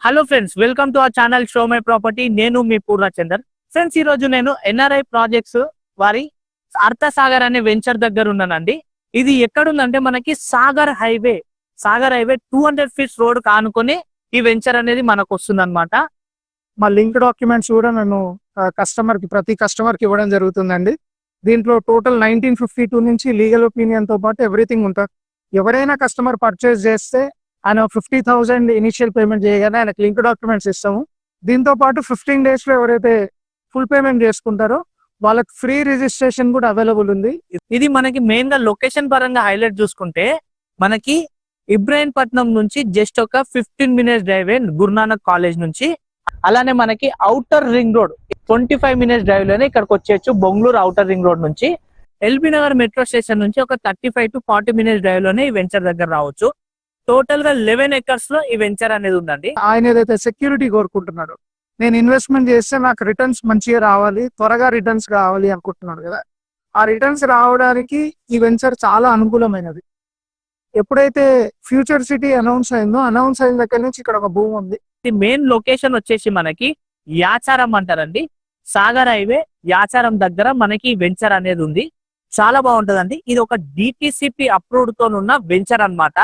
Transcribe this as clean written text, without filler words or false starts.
Hello friends, welcome to our channel show my property. నేను మీ Purnachander. Friends, ఈ రోజు నేను ఎన్ఆర్ఐ ప్రాజెక్ట్స్ వారి అర్థసాగర్ అనే వెంచర్ దగ్గర ఉన్నానండి. ఇది ఎక్కడుందంటే మనకి సాగర్ హైవే 200 ఫీట్స్ రోడ్ కానుకొని ఈ వెంచర్ అనేది మనకు వస్తుంది అనమాట. మా లింక్ డాక్యుమెంట్స్ కూడా నేను ప్రతి కస్టమర్ కి ఇవ్వడం జరుగుతుందండి. దీంట్లో టోటల్ 1952 నుంచి లీగల్ ఒపీనియన్ తో పాటు ఎవ్రీథింగ్ ఉంటుంది. ఎవరైనా కస్టమర్ పర్చేస్ చేస్తే ఆయన 50,000 ఇనిషియల్ పేమెంట్ చేయగానే ఆయనకు లింక్ డాక్యుమెంట్స్ ఇస్తాము. దీంతో పాటు 15 days లో ఎవరైతే ఫుల్ పేమెంట్ చేసుకుంటారో వాళ్ళకి ఫ్రీ రిజిస్ట్రేషన్ కూడా అవైలబుల్ ఉంది. ఇది మనకి మెయిన్ గా లొకేషన్ పరంగా హైలైట్ చూసుకుంటే మనకి ఇబ్రాహీంపట్నం నుంచి జస్ట్ ఒక 15 minutes డ్రైవ్ గురునానక్ కాలేజ్ నుంచి. అలానే మనకి outer ring road 25 minutes drive లోనే ఇక్కడికి వచ్చేయచ్చు. బొంగళూరు ఔటర్ రింగ్ రోడ్ నుంచి ఎల్బీ నగర్ మెట్రో స్టేషన్ నుంచి ఒక 35 to 40 minutes డ్రైవ్ లోనే ఈ వెంచర్ దగ్గర రావచ్చు. టోటల్ గా 11 acres లో ఈ వెంచర్ అనేది ఉందండి. ఆయన ఏదైతే సెక్యూరిటీ కోరుకుంటున్నాడు, నేను ఇన్వెస్ట్మెంట్ చేస్తే నాకు రిటర్న్స్ మంచిగా రావాలి, త్వరగా రిటర్న్స్ రావాలి అనుకుంటున్నాడు కదా, ఆ రిటర్న్స్ రావడానికి ఈ వెంచర్ చాలా అనుకూలమైనది. ఎప్పుడైతే ఫ్యూచర్ సిటీ అనౌన్స్ అయిన దగ్గర నుంచి ఇక్కడ ఒక భూమి ఉంది. మెయిన్ లొకేషన్ వచ్చేసి మనకి యాచారం అంటారండి. సాగర్ హైవే యాచారం దగ్గర మనకి వెంచర్ అనేది ఉంది. చాలా బాగుంటదండి. ఇది ఒక డిటిసిపి అప్రూవ్డ్ తో ఉన్న వెంచర్ అన్నమాట.